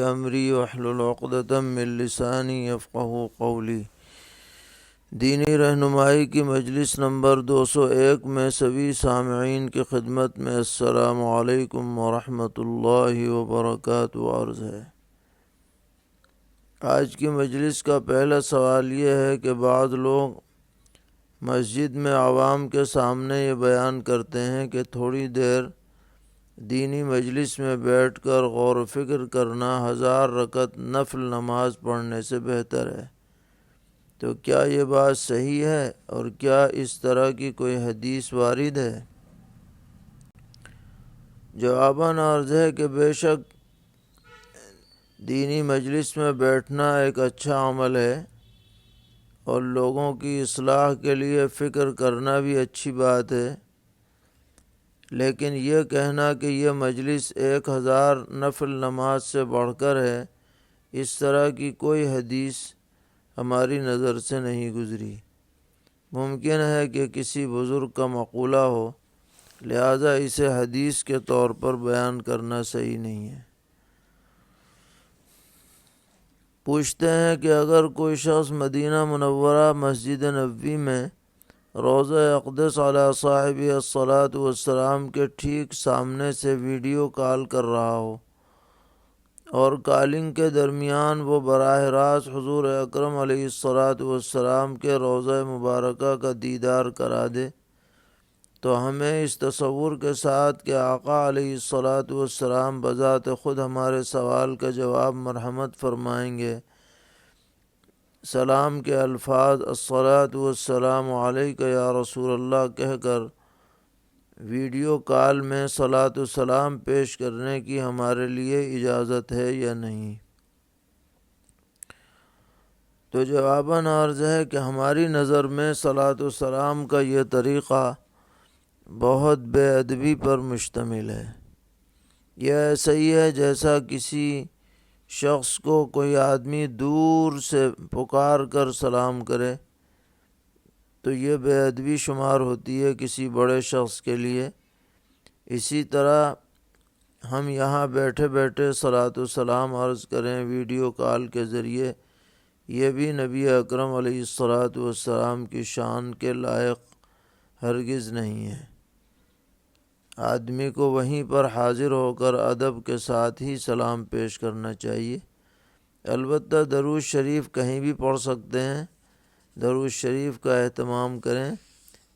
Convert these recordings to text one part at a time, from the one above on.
امری واحلل عقدۃ من لسانی یفقہوا قولی۔ دینی رہنمائی کی مجلس نمبر 201 میں سبھی سامعین کی خدمت میں السلام علیکم ورحمۃ اللہ وبرکاتہ عرض ہے۔ آج کی مجلس کا پہلا سوال یہ ہے کہ بعض لوگ مسجد میں عوام کے سامنے یہ بیان کرتے ہیں کہ تھوڑی دیر دینی مجلس میں بیٹھ کر غور و فکر کرنا 1000 رکعت نفل نماز پڑھنے سے بہتر ہے، تو کیا یہ بات صحیح ہے اور کیا اس طرح کی کوئی حدیث وارد ہے؟ جواباً عرض ہے کہ بے شک دینی مجلس میں بیٹھنا ایک اچھا عمل ہے اور لوگوں کی اصلاح کے لیے فکر کرنا بھی اچھی بات ہے، لیکن یہ کہنا کہ یہ مجلس 1000 نفل نماز سے بڑھ کر ہے، اس طرح کی کوئی حدیث ہماری نظر سے نہیں گزری۔ ممکن ہے کہ کسی بزرگ کا مقولہ ہو، لہذا اسے حدیث کے طور پر بیان کرنا صحیح نہیں ہے۔ پوچھتے ہیں کہ اگر کوئی شخص مدینہ منورہ مسجد نبوی میں روضہ اقدس علی صاحبہ الصلاۃ والسلام کے ٹھیک سامنے سے ویڈیو کال کر رہا ہو اور کالنگ کے درمیان وہ براہ راست حضور اکرم علیہ الصلاۃ والسلام کے روضہ مبارکہ کا دیدار کرا دے، تو ہمیں اس تصور کے ساتھ کہ آقا علیہ الصلاۃ والسلام بذات خود ہمارے سوال کا جواب مرحمت فرمائیں گے، سلام کے الفاظ الصلاۃ والسلام علیک یا رسول اللہ کہہ کر ویڈیو کال میں صلاۃ و سلام پیش کرنے کی ہمارے لیے اجازت ہے یا نہیں؟ تو جواباً عرض ہے کہ ہماری نظر میں صلاۃ و سلام کا یہ طریقہ بہت بے ادبی پر مشتمل ہے۔ یہ ایسا ہی ہے جیسا کسی شخص کو کوئی آدمی دور سے پکار کر سلام کرے، تو یہ بے ادبی شمار ہوتی ہے کسی بڑے شخص کے لیے۔ اسی طرح ہم یہاں بیٹھے بیٹھے صلاۃ و سلام عرض کریں ویڈیو کال کے ذریعے، یہ بھی نبی اکرم علیہ الصلاۃ والسلام کی شان کے لائق ہرگز نہیں ہے۔ آدمی کو وہیں پر حاضر ہو کر ادب کے ساتھ ہی سلام پیش کرنا چاہیے۔ البتہ درود شریف کہیں بھی پڑھ سکتے ہیں، درود شریف کا اہتمام کریں،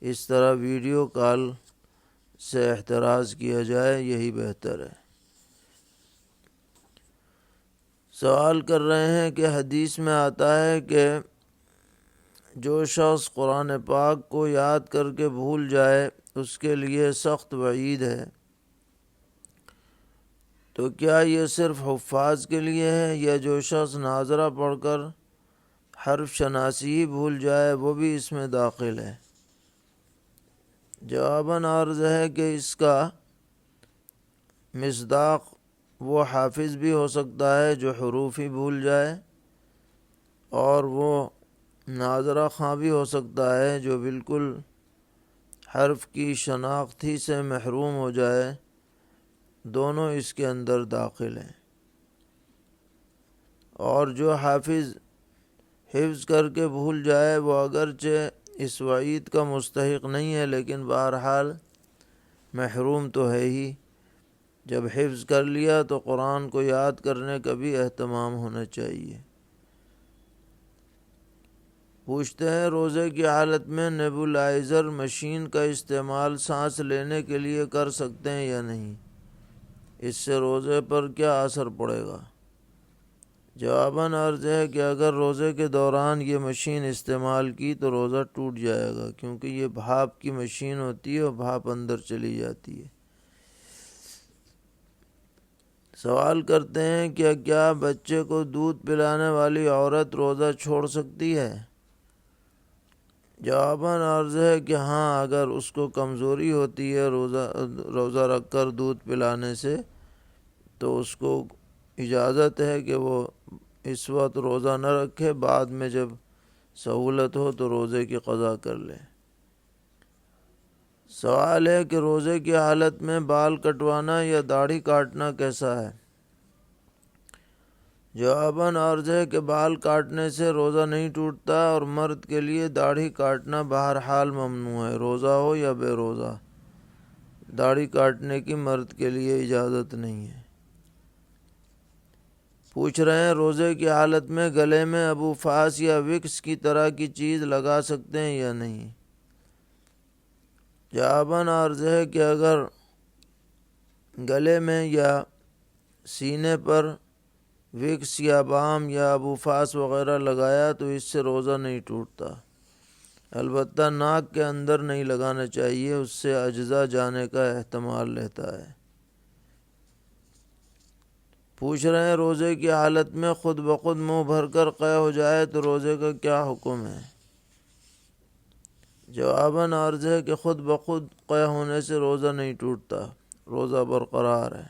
اس طرح ویڈیو کال سے احتراز کیا جائے، یہی بہتر ہے۔ سوال کر رہے ہیں کہ حدیث میں آتا ہے کہ جو شخص قرآن پاک کو یاد کر کے بھول جائے اس کے لیے سخت وعید ہے، تو کیا یہ صرف حفاظ کے لیے ہے یا جو شخص ناظرہ پڑھ کر حرف شناسی ہی بھول جائے وہ بھی اس میں داخل ہے؟ جواباً عرض ہے کہ اس کا مصداق وہ حافظ بھی ہو سکتا ہے جو حروف ہی بھول جائے، اور وہ ناظرہ خواں بھی ہو سکتا ہے جو بالکل حرف کی شناخت ہی سے محروم ہو جائے، دونوں اس کے اندر داخل ہیں۔ اور جو حافظ حفظ کر کے بھول جائے وہ اگرچہ اس وعید کا مستحق نہیں ہے، لیکن بہرحال محروم تو ہے ہی۔ جب حفظ کر لیا تو قرآن کو یاد کرنے کا بھی اہتمام ہونا چاہیے۔ پوچھتے ہیں روزے کی حالت میں نیبولائزر مشین کا استعمال سانس لینے کے لیے کر سکتے ہیں یا نہیں؟ اس سے روزے پر کیا اثر پڑے گا؟ جواباً عرض ہے کہ اگر روزے کے دوران یہ مشین استعمال کی تو روزہ ٹوٹ جائے گا، کیونکہ یہ بھاپ کی مشین ہوتی ہے اور بھاپ اندر چلی جاتی ہے۔ سوال کرتے ہیں کہ کیا بچے کو دودھ پلانے والی عورت روزہ چھوڑ سکتی ہے؟ جواباً عرض ہے کہ ہاں، اگر اس کو کمزوری ہوتی ہے روزہ رکھ کر دودھ پلانے سے، تو اس کو اجازت ہے کہ وہ اس وقت روزہ نہ رکھے، بعد میں جب سہولت ہو تو روزے کی قضا کر لے۔ سوال ہے کہ روزے کی حالت میں بال کٹوانا یا داڑھی کاٹنا کیسا ہے؟ جواباً عرض ہے کہ بال کاٹنے سے روزہ نہیں ٹوٹتا، اور مرد کے لیے داڑھی کاٹنا بہرحال ممنوع ہے، روزہ ہو یا بے روزہ۔ داڑھی کاٹنے کی مرد کے لیے اجازت نہیں ہے۔ پوچھ رہے ہیں روزے کی حالت میں گلے میں ابو فاس یا وکس کی طرح کی چیز لگا سکتے ہیں یا نہیں؟ جواباً عرض ہے کہ اگر گلے میں یا سینے پر وکس یا بام یا ابو فاس وغیرہ لگایا تو اس سے روزہ نہیں ٹوٹتا، البتہ ناک کے اندر نہیں لگانا چاہیے، اس سے اجزا جانے کا احتمال رہتا ہے۔ پوچھ رہے ہیں روزے کی حالت میں خود بخود منہ بھر کر قے ہو جائے تو روزے کا کیا حکم ہے؟ جواباً عرض ہے کہ خود بخود قے ہونے سے روزہ نہیں ٹوٹتا، روزہ برقرار ہے۔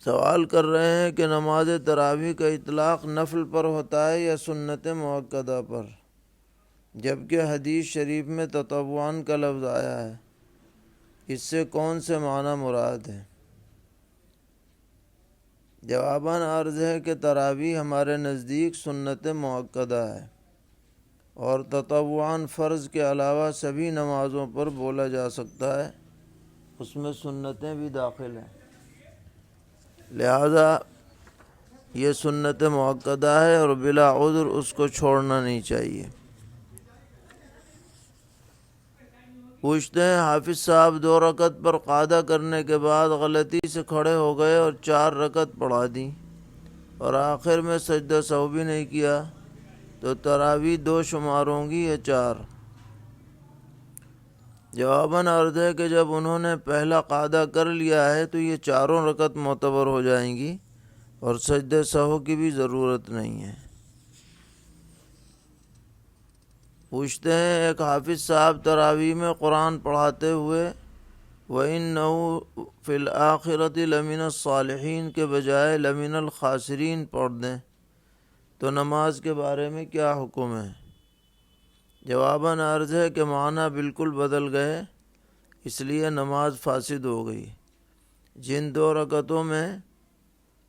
سوال کر رہے ہیں کہ نماز تراویح کا اطلاق نفل پر ہوتا ہے یا سنت مؤکدہ پر، جبکہ حدیث شریف میں تطوعاً کا لفظ آیا ہے، اس سے کون سے معنی مراد ہے؟ جواباً عرض ہے کہ تراویح ہمارے نزدیک سنت مؤکدہ ہے، اور تطوعاً فرض کے علاوہ سبھی نمازوں پر بولا جا سکتا ہے، اس میں سنتیں بھی داخل ہیں، لہذا یہ سنت مؤکدہ ہے اور بلا عذر اس کو چھوڑنا نہیں چاہیے۔ پوچھتے ہیں حافظ صاحب 2 رکعت پر قعدہ کرنے کے بعد غلطی سے کھڑے ہو گئے اور 4 رکعت پڑھا دی اور آخر میں سجدہ سہو بھی نہیں کیا، تو تراویح 2 شمار ہوں گی یا 4؟ جواباً عرض ہے کہ جب انہوں نے پہلا قعدہ کر لیا ہے تو یہ 4 رکعت معتبر ہو جائیں گی اور سجدہ سہو کی بھی ضرورت نہیں ہے۔ پوچھتے ہیں ایک حافظ صاحب تراویح میں قرآن پڑھاتے ہوئے وَإِنَّهُ فِي الْآخِرَةِ لَمِنَ الصَّالِحِينَ کے بجائے لَمِنَ الْخَاسِرِينَ پڑھ دیں تو نماز کے بارے میں کیا حکم ہے؟ جواباً عرض ہے کہ معنی بالکل بدل گئے، اس لیے نماز فاسد ہو گئی۔ جن 2 رکعتوں میں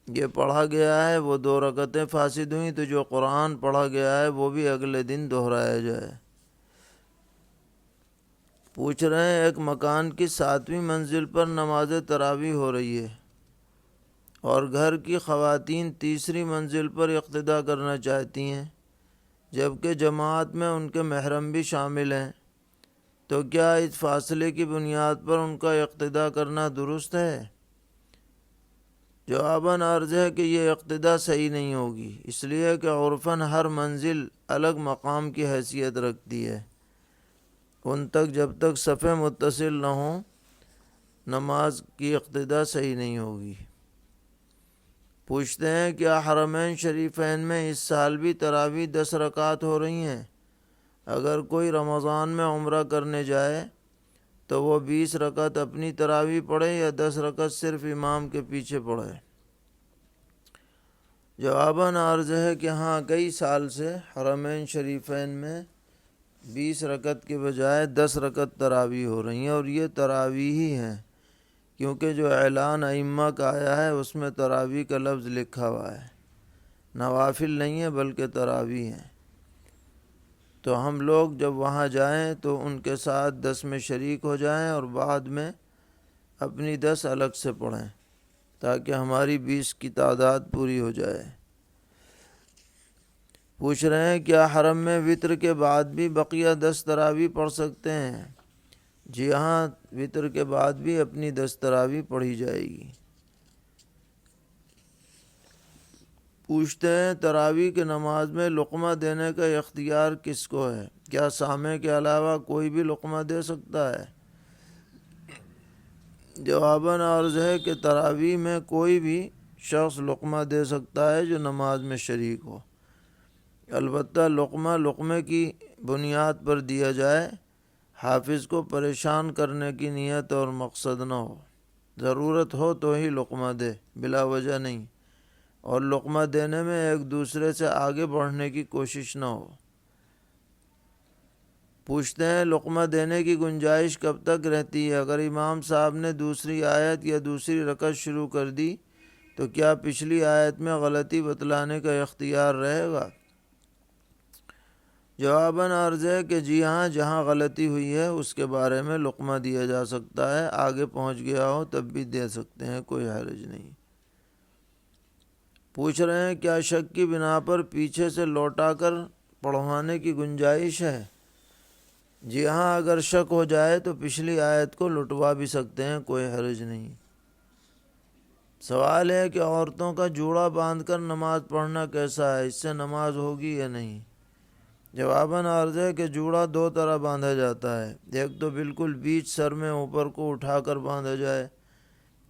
یہ پڑھا گیا ہے وہ 2 رکعتیں فاسد ہوئیں، تو جو قرآن پڑھا گیا ہے وہ بھی اگلے دن دہرایا جائے۔ پوچھ رہے ہیں ایک مکان کی 7ویں منزل پر نماز تراویح ہو رہی ہے اور گھر کی خواتین 3ری منزل پر اقتداء کرنا چاہتی ہیں، جبکہ جماعت میں ان کے محرم بھی شامل ہیں، تو کیا اس فاصلے کی بنیاد پر ان کا اقتداء کرنا درست ہے؟ جواباً عرض ہے کہ یہ اقتداء صحیح نہیں ہوگی، اس لیے کہ عرفاً ہر منزل الگ مقام کی حیثیت رکھتی ہے، ان تک جب تک صفیں متصل نہ ہوں نماز کی اقتداء صحیح نہیں ہوگی۔ پوچھتے ہیں کیا حرمین شریفین میں اس سال بھی تراویح 10 رکعت ہو رہی ہیں؟ اگر کوئی رمضان میں عمرہ کرنے جائے تو وہ 20 رکعت اپنی تراویح پڑھے یا 10 رکعت صرف امام کے پیچھے پڑھے؟ جواباً عرض ہے کہ ہاں کئی سال سے حرمین شریفین میں 20 رکعت کے بجائے 10 رکعت تراویح ہو رہی ہیں، اور یہ تراویح ہی ہیں، کیونکہ جو اعلان ائمہ کا آیا ہے اس میں تراویح کا لفظ لکھا ہوا ہے، نوافل نہیں ہے بلکہ تراویح ہیں۔ تو ہم لوگ جب وہاں جائیں تو ان کے ساتھ 10 میں شریک ہو جائیں اور بعد میں اپنی 10 الگ سے پڑھیں تاکہ ہماری 20 کی تعداد پوری ہو جائے۔ پوچھ رہے ہیں کیا حرم میں وتر کے بعد بھی بقیہ 10 تراویح پڑھ سکتے ہیں؟ جی ہاں، وتر کے بعد بھی اپنی 10 تراویح پڑھی جائے گی۔ پوچھتے ہیں تراویح کی نماز میں لقمہ دینے کا اختیار کس کو ہے؟ کیا سامع کے علاوہ کوئی بھی لقمہ دے سکتا ہے؟ جواباً عرض ہے کہ تراویح میں کوئی بھی شخص لقمہ دے سکتا ہے جو نماز میں شریک ہو، البتہ لقمے کی بنیاد پر دیا جائے، حافظ کو پریشان کرنے کی نیت اور مقصد نہ ہو، ضرورت ہو تو ہی لقمہ دے، بلا وجہ نہیں، اور لقمہ دینے میں ایک دوسرے سے آگے بڑھنے کی کوشش نہ ہو۔ پوچھتے ہیں لقمہ دینے کی گنجائش کب تک رہتی ہے؟ اگر امام صاحب نے دوسری آیت یا دوسری رکعت شروع کر دی تو کیا پچھلی آیت میں غلطی بتلانے کا اختیار رہے گا؟ جواباً عرض ہے کہ جی ہاں، جہاں غلطی ہوئی ہے اس کے بارے میں لقمہ دیا جا سکتا ہے، آگے پہنچ گیا ہو تب بھی دے سکتے ہیں، کوئی حرج نہیں۔ پوچھ رہے ہیں کیا شک کی بنا پر پیچھے سے لوٹا کر پڑھوانے کی گنجائش ہے؟ جی ہاں، اگر شک ہو جائے تو پچھلی آیت کو لٹوا بھی سکتے ہیں، کوئی حرج نہیں۔ سوال ہے کہ عورتوں کا جوڑا باندھ کر نماز پڑھنا کیسا ہے، اس سے نماز ہوگی یا نہیں؟ جواباً عرض ہے کہ جوڑا دو طرح باندھا جاتا ہے، ایک تو بالکل بیچ سر میں اوپر کو اٹھا کر باندھا جائے،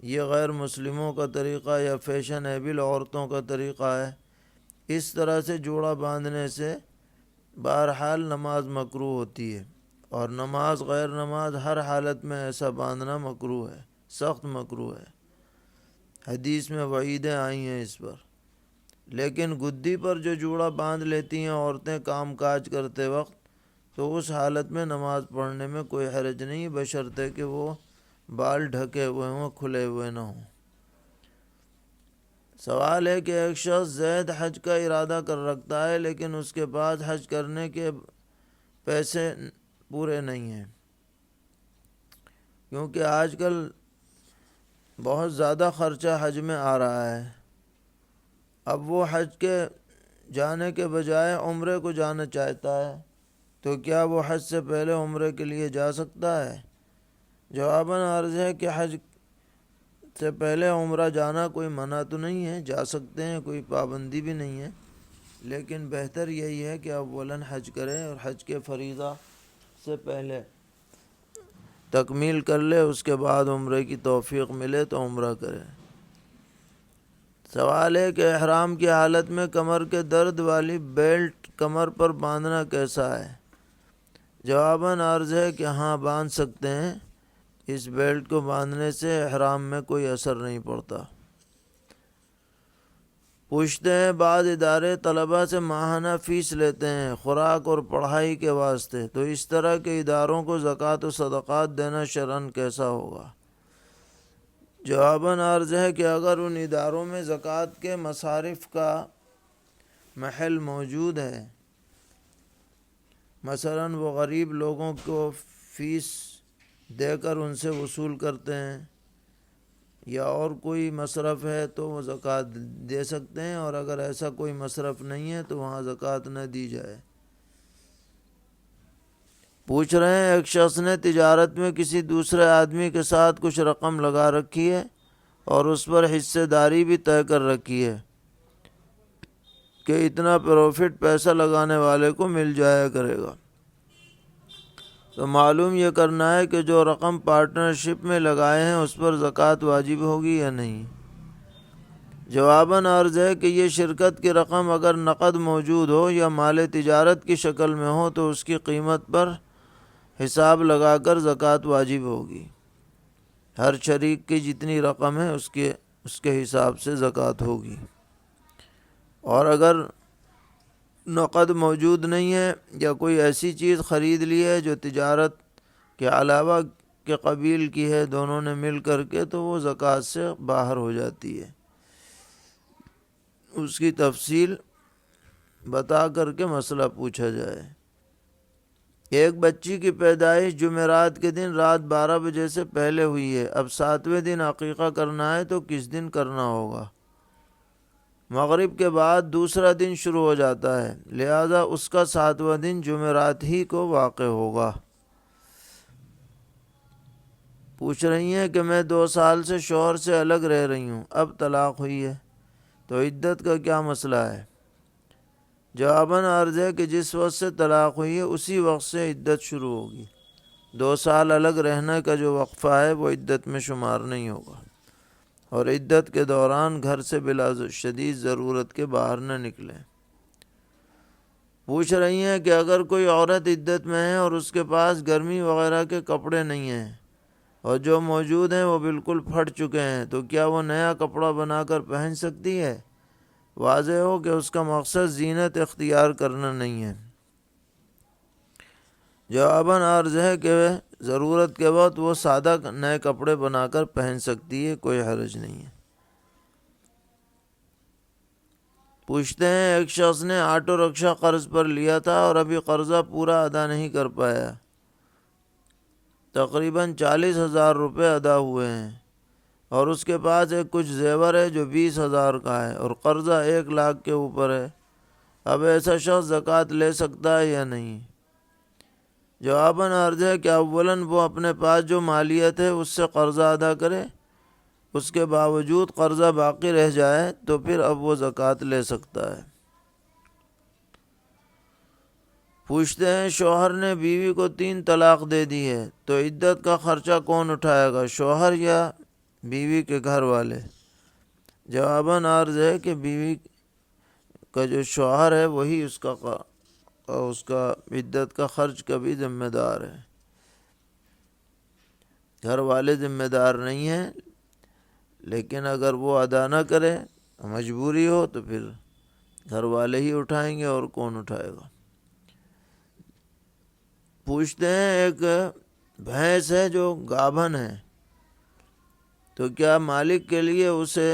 یہ غیر مسلموں کا طریقہ یا فیشن ایبل عورتوں کا طریقہ ہے۔ اس طرح سے جوڑا باندھنے سے بہرحال نماز مکروہ ہوتی ہے، اور نماز غیر نماز ہر حالت میں ایسا باندھنا مکروہ ہے، سخت مکروہ ہے، حدیث میں وعیدیں آئی ہیں اس پر۔ لیکن گدی پر جو جوڑا باندھ لیتی ہیں عورتیں کام کاج کرتے وقت، تو اس حالت میں نماز پڑھنے میں کوئی حرج نہیں، بشرطے کہ وہ بال ڈھکے ہوئے ہوں، کھلے ہوئے نہ ہوں۔ سوال ہے کہ ایک شخص زید حج کا ارادہ کر رکھتا ہے لیکن اس کے پاس حج کرنے کے پیسے پورے نہیں ہیں، کیونکہ آج کل بہت زیادہ خرچہ حج میں آ رہا ہے۔ اب وہ حج کے جانے کے بجائے عمرے کو جانا چاہتا ہے، تو کیا وہ حج سے پہلے عمرے کے لیے جا سکتا ہے؟ جواباً عرض ہے کہ حج سے پہلے عمرہ جانا کوئی منع تو نہیں ہے، جا سکتے ہیں، کوئی پابندی بھی نہیں ہے، لیکن بہتر یہی ہے کہ اولاً حج کریں اور حج کے فریضہ سے پہلے تکمیل کر لے، اس کے بعد عمرے کی توفیق ملے تو عمرہ کرے۔ سوال ہے کہ احرام کی حالت میں کمر کے درد والی بیلٹ کمر پر باندھنا کیسا ہے؟ جواباً عرض ہے کہ ہاں، باندھ سکتے ہیں، اس بیلٹ کو باندھنے سے احرام میں کوئی اثر نہیں پڑتا۔ پوچھتے ہیں بعض ادارے طلباء سے ماہانہ فیس لیتے ہیں خوراک اور پڑھائی کے واسطے، تو اس طرح کے اداروں کو زکوٰۃ و صدقات دینا شرعاً کیسا ہوگا؟ جواباً عرض ہے کہ اگر ان اداروں میں زکوٰۃ کے مصارف کا محل موجود ہے، مثلاً وہ غریب لوگوں کو فیس دے کر ان سے وصول کرتے ہیں، یا اور کوئی مصرف ہے تو وہ زکوٰۃ دے سکتے ہیں، اور اگر ایسا کوئی مصرف نہیں ہے تو وہاں زکوٰۃ نہ دی جائے۔ پوچھ رہے ہیں ایک شخص نے تجارت میں کسی دوسرے آدمی کے ساتھ کچھ رقم لگا رکھی ہے اور اس پر حصے داری بھی طے کر رکھی ہے کہ اتنا پروفٹ پیسہ لگانے والے کو مل جایا کرے گا، تو معلوم یہ کرنا ہے کہ جو رقم پارٹنرشپ میں لگائے ہیں اس پر زکوٰۃ واجب ہوگی یا نہیں۔ جواباً عرض ہے کہ یہ شرکت کی رقم اگر نقد موجود ہو یا مال تجارت کی شکل میں ہو تو اس کی قیمت پر حساب لگا کر زکوٰۃ واجب ہوگی، ہر شریک کی جتنی رقم ہے اس کے حساب سے زکوٰۃ ہوگی۔ اور اگر نقد موجود نہیں ہے یا کوئی ایسی چیز خرید لی ہے جو تجارت کے علاوہ کے قبیل کی ہے دونوں نے مل کر کے، تو وہ زکوٰۃ سے باہر ہو جاتی ہے، اس کی تفصیل بتا کر کے مسئلہ پوچھا جائے۔ ایک بچی کی پیدائش جمعرات کے دن رات 12 بجے سے پہلے ہوئی ہے، اب 7ویں دن عقیقہ کرنا ہے تو کس دن کرنا ہوگا؟ مغرب کے بعد دوسرا دن شروع ہو جاتا ہے، لہذا اس کا 7واں دن جمعرات ہی کو واقع ہوگا۔ پوچھ رہی ہیں کہ میں 2 سال سے شوہر سے الگ رہ رہی ہوں، اب طلاق ہوئی ہے، تو عدت کا کیا مسئلہ ہے؟ جواباً عرض ہے کہ جس وقت سے طلاق ہوئی ہے اسی وقت سے عدت شروع ہوگی، 2 سال الگ رہنے کا جو وقفہ ہے وہ عدت میں شمار نہیں ہوگا، اور عدت کے دوران گھر سے بلا شدید ضرورت کے باہر نہ نکلیں۔ پوچھ رہی ہیں کہ اگر کوئی عورت عدت میں ہے اور اس کے پاس گرمی وغیرہ کے کپڑے نہیں ہیں اور جو موجود ہیں وہ بالکل پھٹ چکے ہیں، تو کیا وہ نیا کپڑا بنا کر پہن سکتی ہے؟ واضح ہو کہ اس کا مقصد زینت اختیار کرنا نہیں ہے۔ جواباً عرض ہے کہ ضرورت کے وقت وہ سادہ نئے کپڑے بنا کر پہن سکتی ہے، کوئی حرج نہیں ہے۔ پوچھتے ہیں ایک شخص نے آٹو رکشہ قرض پر لیا تھا اور ابھی قرضہ پورا ادا نہیں کر پایا، تقریباً 40,000 روپے ادا ہوئے ہیں، اور اس کے پاس ایک کچھ زیور ہے جو 20,000 کا ہے اور قرضہ 1,00,000 کے اوپر ہے۔ اب ایسا شخص زکوٰۃ لے سکتا ہے یا نہیں؟ جواباً عرض ہے کہ اولاً وہ اپنے پاس جو مالیت ہے اس سے قرضہ ادا کرے، اس کے باوجود قرضہ باقی رہ جائے تو پھر اب وہ زکوٰۃ لے سکتا ہے۔ پوچھتے ہیں شوہر نے بیوی کو 3 طلاق دے دی ہے تو عدت کا خرچہ کون اٹھائے گا، شوہر یا بیوی کے گھر والے؟ جواباً عرض ہے کہ بیوی کا جو شوہر ہے وہی اس کا عدت کا خرچ کا بھی ذمہ دار ہے، گھر والے ذمہ دار نہیں ہیں، لیکن اگر وہ ادا نہ کرے مجبوری ہو تو پھر گھر والے ہی اٹھائیں گے، اور کون اٹھائے گا۔ پوچھتے ہیں ایک بھینس ہے جو گابھن ہے تو کیا مالک کے لیے اسے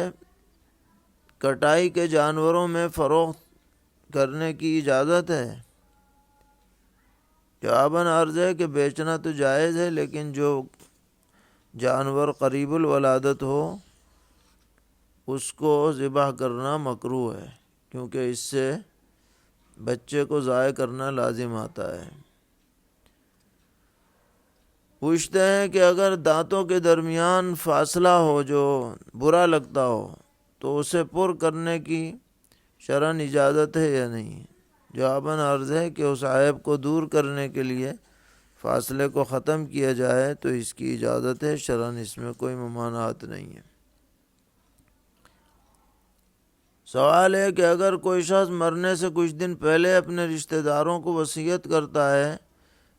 کٹائی کے جانوروں میں فروخت کرنے کی اجازت ہے؟ جواباً عرض ہے کہ بیچنا تو جائز ہے، لیکن جو جانور قریب الولادت ہو اس کو ذبح کرنا مکروہ ہے، کیونکہ اس سے بچے کو ضائع کرنا لازم آتا ہے۔ پوچھتے ہیں کہ اگر دانتوں کے درمیان فاصلہ ہو جو برا لگتا ہو تو اسے پر کرنے کی شرعاً اجازت ہے یا نہیں؟ جواباً عرض ہے کہ اس عیب کو دور کرنے کے لیے فاصلے کو ختم کیا جائے تو اس کی اجازت ہے، شرعاً اس میں کوئی ممانعت نہیں ہے۔ سوال ہے کہ اگر کوئی شخص مرنے سے کچھ دن پہلے اپنے رشتہ داروں کو وصیت کرتا ہے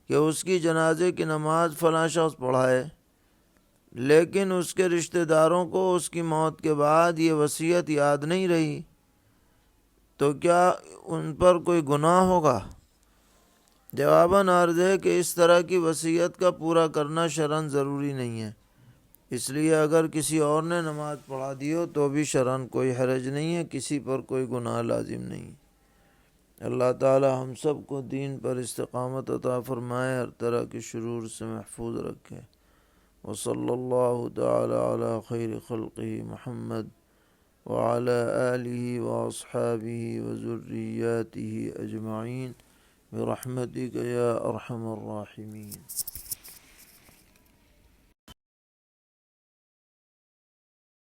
کہ اس کی جنازے کی نماز فلاں شخص پڑھائے، لیکن اس کے رشتہ داروں کو اس کی موت کے بعد یہ وصیت یاد نہیں رہی، تو کیا ان پر کوئی گناہ ہوگا؟ جواباً عرض ہے کہ اس طرح کی وصیت کا پورا کرنا شرعاً ضروری نہیں ہے، اس لیے اگر کسی اور نے نماز پڑھا دی ہو تو بھی شرعاً کوئی حرج نہیں ہے، کسی پر کوئی گناہ لازم نہیں۔ اللہ تعالی ہم سب کو دین پر استقامت عطا فرمائے، ہر طرح کی شرور سے محفوظ رکھے۔ وصلی اللہ تعالی علی خیر خلقہ محمد وعلی آلہ واصحابہ وذریاتہ اجمعین برحمتک یا ارحم الراحمین۔